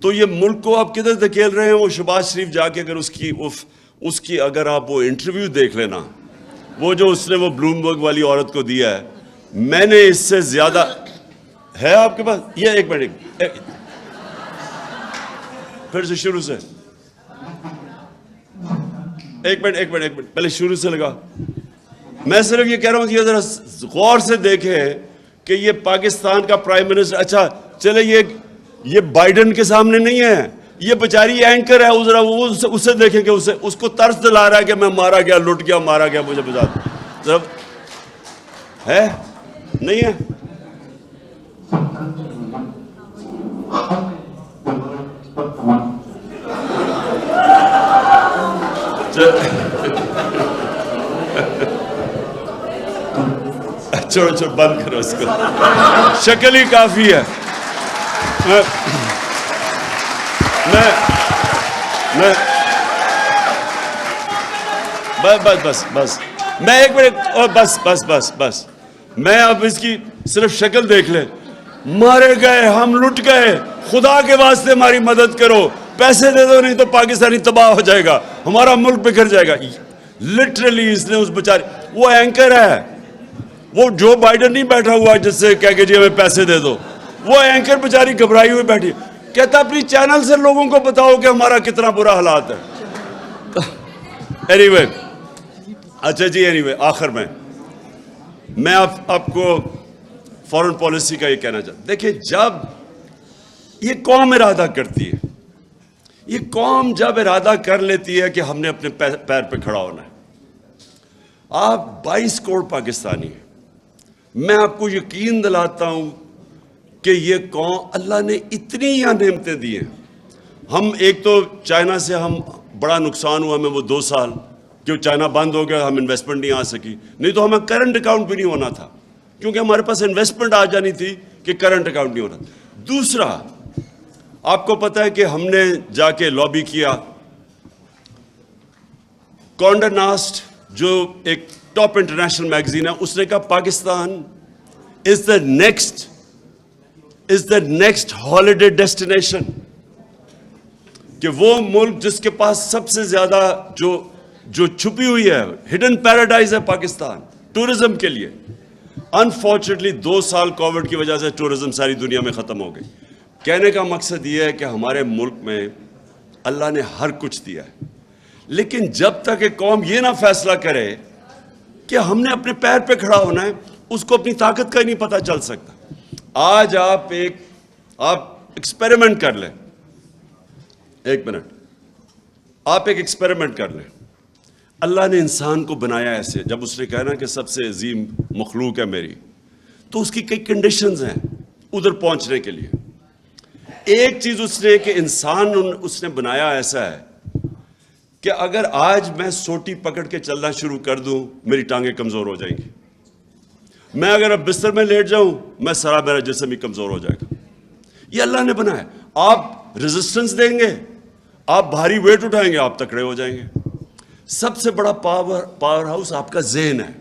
تو یہ ملک کو آپ کدھر دھکیل رہے ہیں؟ وہ شہباز شریف جا کے اگر اس کی اگر آپ وہ انٹرویو دیکھ لینا، وہ جو اس نے وہ بلومبرگ والی عورت کو دیا ہے، میں نے اس سے زیادہ ہے آپ کے پاس؟ یہ ایک منٹ پھر سے شروع سے ایک منٹ پہلے شروع سے لگا. میں صرف یہ کہہ رہا ہوں کہ ذرا غور سے دیکھیں کہ یہ پاکستان کا پرائم منسٹر، اچھا چلے یہ بائیڈن کے سامنے نہیں ہے، یہ بیچاری اینکر ہے، ذرا وہ اسے دیکھیں کہ اس کو طرز دلا رہا ہے کہ میں مارا گیا، لٹ گیا، مارا گیا، مجھے بتا دو ہے نہیں ہے؟ چھوڑو بند کرو اس کو، شکل ہی کافی ہے. بس میں ایک منٹ اور بس میں اب اس کی صرف شکل دیکھ لیں. مارے گئے، ہم لٹ گئے، خدا کے واسطے ہماری مدد کرو، پیسے دے دو نہیں تو پاکستانی تباہ ہو جائے گا، ہمارا ملک بکھر جائے گا. لٹرلی اس نے اس بیچارے، وہ اینکر ہے، وہ جو بائیڈن نہیں بیٹھا ہوا جس سے کہہ کے جی ہمیں پیسے دے دو، وہ اینکر بیچاری گھبرائی ہوئی بیٹھی، کہتا اپنی چینل سے لوگوں کو بتاؤ کہ ہمارا کتنا برا حالات ہے. اینی وے اچھا جی، اینی وے آخر میں آپ کو فورن پالیسی کا یہ کہنا چاہتا ہوں. دیکھیں، جب یہ قوم ارادہ کرتی ہے، یہ قوم جب ارادہ کر لیتی ہے کہ ہم نے اپنے پیر پہ کھڑا ہونا ہے، آپ 22 کروڑ پاکستانی ہیں، میں آپ کو یقین دلاتا ہوں کہ یہ قوم، اللہ نے اتنی یہاں نعمتیں دی ہیں. ہم ایک تو چائنا سے ہم بڑا نقصان ہوا ہمیں، وہ 2 سال جو چائنا بند ہو گیا، ہم انویسٹمنٹ نہیں آ سکی، نہیں تو ہمیں کرنٹ اکاؤنٹ بھی نہیں ہونا تھا، کیونکہ ہمارے پاس انویسٹمنٹ آ جانی تھی کہ کرنٹ اکاؤنٹ نہیں ہونا. دوسرا، آپ کو پتہ ہے کہ ہم نے جا کے لابی کیا، کونڈا ناسٹ جو ایک ٹاپ انٹرنیشنل میگزین ہے، اس نے کہا پاکستان از دا نیکسٹ ہالیڈے ڈیسٹینیشن، کہ وہ ملک جس کے پاس سب سے زیادہ جو چھپی ہوئی ہے، ہڈن پیراڈائز ہے پاکستان ٹورزم کے لیے. انفارچونیٹلی 2 سال کووڈ کی وجہ سے ٹورزم ساری دنیا میں ختم ہو گئی. کہنے کا مقصد یہ ہے کہ ہمارے ملک میں اللہ نے ہر کچھ دیا ہے، لیکن جب تک ایک قوم یہ نہ فیصلہ کرے کہ ہم نے اپنے پیر پہ کھڑا ہونا ہے، اس کو اپنی طاقت کا ہی نہیں پتہ چل سکتا. آج آپ ایکسپیریمنٹ کر لیں، ایک منٹ، آپ ایک ایکسپیریمنٹ کر لیں. اللہ نے انسان کو بنایا ایسے، جب اس نے کہا نا کہ سب سے عظیم مخلوق ہے میری، تو اس کی کئی کنڈیشنز ہیں ادھر پہنچنے کے لیے. ایک چیز اس نے کہ انسان اس نے بنایا ایسا ہے کہ اگر آج میں سوٹی پکڑ کے چلنا شروع کر دوں، میری ٹانگیں کمزور ہو جائیں گی. میں اگر اب بستر میں لیٹ جاؤں، میرا جسم ہی کمزور ہو جائے گا. یہ اللہ نے بنایا. آپ ریزسٹنس دیں گے، آپ بھاری ویٹ اٹھائیں گے، آپ تکڑے ہو جائیں گے. سب سے بڑا پاور ہاؤس آپ کا ذہن ہے.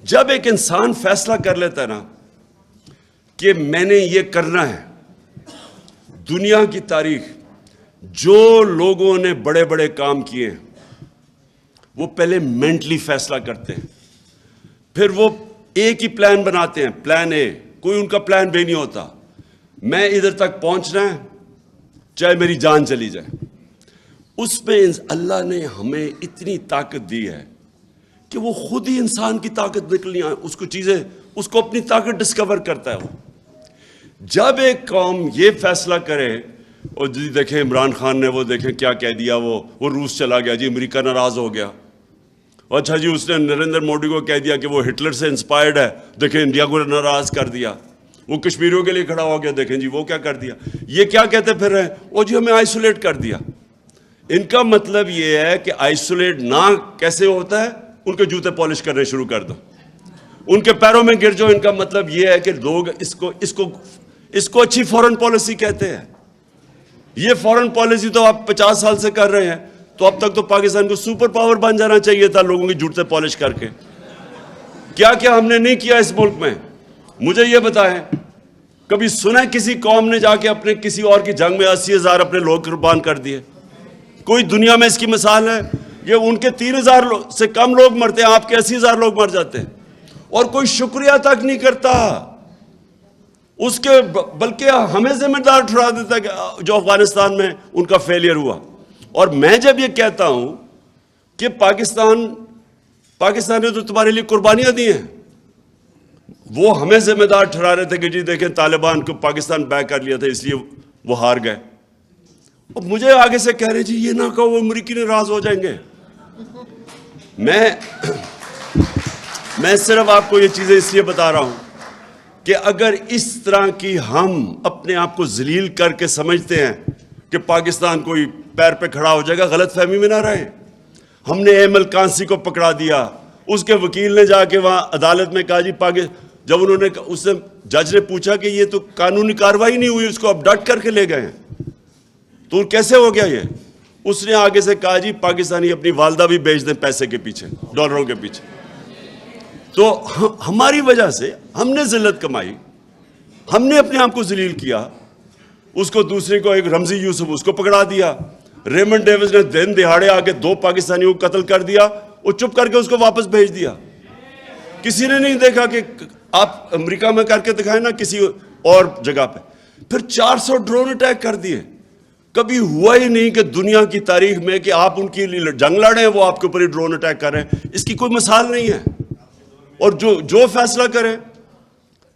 جب ایک انسان فیصلہ کر لیتا ہے نا کہ میں نے یہ کرنا ہے، دنیا کی تاریخ جو لوگوں نے بڑے بڑے کام کیے ہیں، وہ پہلے مینٹلی فیصلہ کرتے ہیں، پھر وہ ایک ہی پلان بناتے ہیں، پلان اے. کوئی ان کا پلان بی نہیں ہوتا، میں ادھر تک پہنچنا ہے چاہے میری جان چلی جائے. اس میں اللہ نے ہمیں اتنی طاقت دی ہے کہ وہ خود ہی انسان کی طاقت نکلنی ہے، اس کو اپنی طاقت ڈسکور کرتا ہے. وہ جب ایک قوم یہ فیصلہ کرے، اور جی دیکھیں عمران خان نے وہ دیکھیں کیا کہہ دیا، وہ روس چلا گیا جی، امریکہ ناراض ہو گیا. اچھا جی، اس نے نریندر مودی کو کہہ دیا کہ وہ ہٹلر سے انسپائرڈ ہے، دیکھیں انڈیا کو ناراض کر دیا. وہ کشمیریوں کے لیے کھڑا ہو گیا، دیکھیں جی وہ کیا کر دیا. یہ کیا کہتے پھر رہے ہیں، وہ جی ہمیں آئسولیٹ کر دیا. ان کا مطلب یہ ہے کہ آئسولیٹ نہ کیسے ہوتا ہے، ان کے جوتے پالش کرنے شروع کر دو، ان کے پیروں میں گر جاؤ. ان کا مطلب یہ ہے کہ لوگ اس کو اچھی فورن پالیسی کہتے ہیں. یہ فورن پالیسی تو آپ 50 سال سے کر رہے ہیں، تو اب تک تو پاکستان کو سپر پاور بن جانا چاہیے تھا لوگوں کے جوتے پالش کر کے. کیا کیا ہم نے نہیں کیا اس ملک میں، مجھے یہ بتائیں. کبھی سنا کسی قوم نے جا کے اپنے کسی اور کی جنگ میں 80,000 اپنے لوگ قربان کر دیے؟ کوئی دنیا میں اس کی مثال ہے؟ یہ ان کے 3,000 سے کم لوگ مرتے ہیں، آپ کے 80,000 لوگ مر جاتے ہیں، اور کوئی شکریہ تک نہیں کرتا اس کے، بلکہ ہمیں ذمہ دار ٹھہرا دیتا ہے کہ جو افغانستان میں ان کا فیلئر ہوا۔ اور میں جب یہ کہتا ہوں کہ پاکستان نے تو تمہارے لیے قربانیاں دی ہیں، وہ ہمیں ذمہ دار ٹھہرا رہے تھے کہ جی دیکھیں طالبان کو پاکستان بیک کر لیا تھا اس لیے وہ ہار گئے، اور مجھے آگے سے کہہ رہے جی یہ نہ کہو وہ امریکی ناراض ہو جائیں گے۔ میں صرف آپ کو یہ چیزیں اس لیے بتا رہا ہوں کہ اگر اس طرح کی ہم اپنے آپ کو ذلیل کر کے سمجھتے ہیں کہ پاکستان کوئی پیر پہ کھڑا ہو جائے گا، غلط فہمی میں نہ رہے۔ ہم نے ایم القانسی کو پکڑا دیا، اس کے وکیل نے جا کے وہاں عدالت میں کہا جی جب انہوں نے اس سے جج نے پوچھا کہ یہ تو قانونی کاروائی نہیں ہوئی، اس کو اب ڈٹ کر کے لے گئے ہیں، تو کیسے ہو گیا یہ؟ اس نے آگے سے کہا جی پاکستانی اپنی والدہ بھی بیچ دیں پیسے کے پیچھے، ڈالروں کے پیچھے۔ تو ہماری وجہ سے ہم نے ذلت کمائی، ہم نے اپنے آپ کو ذلیل کیا۔ اس کو دوسرے کو، ایک رمزی یوسف، اس کو پکڑا دیا۔ ریمنڈ ڈیوس نے دن دہاڑے آ کے 2 پاکستانیوں کو قتل کر دیا، وہ چپ کر کے اس کو واپس بھیج دیا۔ کسی نے نہیں دیکھا کہ آپ امریکہ میں کر کے دکھائیں نا کسی اور جگہ پہ۔ پھر 400 ڈرون اٹیک کر دیے۔ کبھی ہوا ہی نہیں کہ دنیا کی تاریخ میں کہ آپ ان کی جنگ لڑیں ہیں، وہ آپ کے اوپر ہی ڈرون اٹیک کر رہے ہیں۔ اس کی کوئی مثال نہیں ہے۔ اور جو فیصلہ کریں،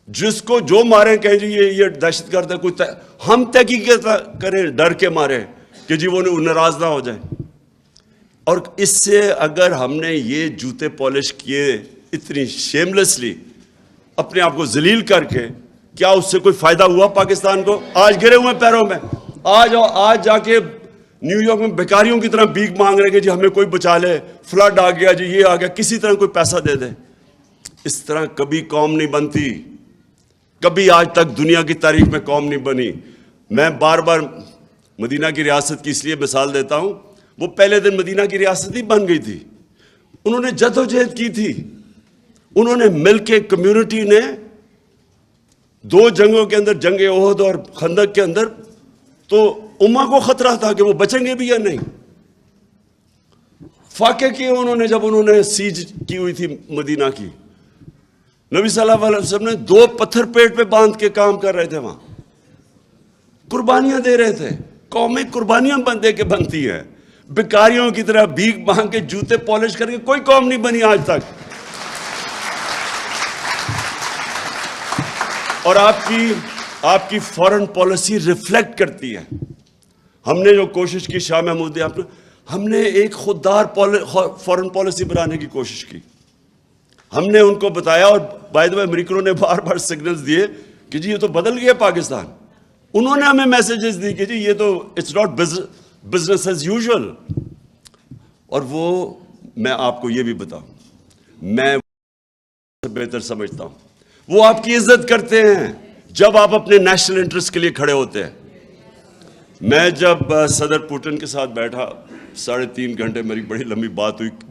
جس کو جو مارے، کہیں جی یہ دہشت گرد ہے، ہم تحقیق کریں ڈر کے مارے کہ جی وہ ناراض نہ ہو جائیں۔ اور اس سے اگر ہم نے یہ جوتے پالش کیے اتنی شیملیسلی اپنے آپ کو ذلیل کر کے، کیا اس سے کوئی فائدہ ہوا پاکستان کو؟ آج گرے ہوئے پیروں میں، آج جا کے نیو یارک میں بیکاریوں کی طرح بھیک مانگ رہے کہ جی ہمیں کوئی بچا لے، فلڈ آ گیا جی، یہ آ گیا، کسی طرح کوئی پیسہ دے دے۔ اس طرح کبھی قوم نہیں بنتی، کبھی آج تک دنیا کی تاریخ میں قوم نہیں بنی۔ میں بار بار مدینہ کی ریاست کی اس لیے مثال دیتا ہوں، وہ پہلے دن مدینہ کی ریاست ہی بن گئی تھی، انہوں نے جدوجہد کی تھی، انہوں نے مل کے، کمیونٹی نے 2 جنگوں کے اندر، جنگ احد اور خندق کے اندر، تو امہ کو خطرہ تھا کہ وہ بچیں گے بھی یا نہیں۔ فاقے کیے انہوں نے، جب انہوں نے سیج کی ہوئی تھی مدینہ کی، نبی صلی اللہ علیہ وسلم نے 2 پتھر پیٹ پہ باندھ کے کام کر رہے تھے، وہاں قربانیاں دے رہے تھے۔ قومیں قربانیاں دے کے بنتی ہیں، بیکاریوں کی طرح بھیک مانگ کے جوتے پالش کر کے کوئی قوم نہیں بنی آج تک۔ اور آپ کی فورن پالیسی ریفلیکٹ کرتی ہے۔ ہم نے جو کوشش کی، شاہ محمود نے، ہم نے ایک خوددار فورن پالیسی بنانے کی کوشش کی۔ ہم نے ان کو بتایا، اور بائی دا وے امریکنوں نے بار بار سگنلز دیے کہ جی یہ تو بدل گیا پاکستان۔ انہوں نے ہمیں میسیجز دی کہ جی یہ تو it's not business as usual. اور وہ، میں آپ کو یہ بھی بتاؤں، میں بہتر سمجھتا ہوں، وہ آپ کی عزت کرتے ہیں جب آپ اپنے نیشنل انٹرسٹ کے لیے کھڑے ہوتے ہیں۔ میں جب صدر پوٹن کے ساتھ بیٹھا 3.5 گھنٹے، میری بڑی لمبی بات ہوئی،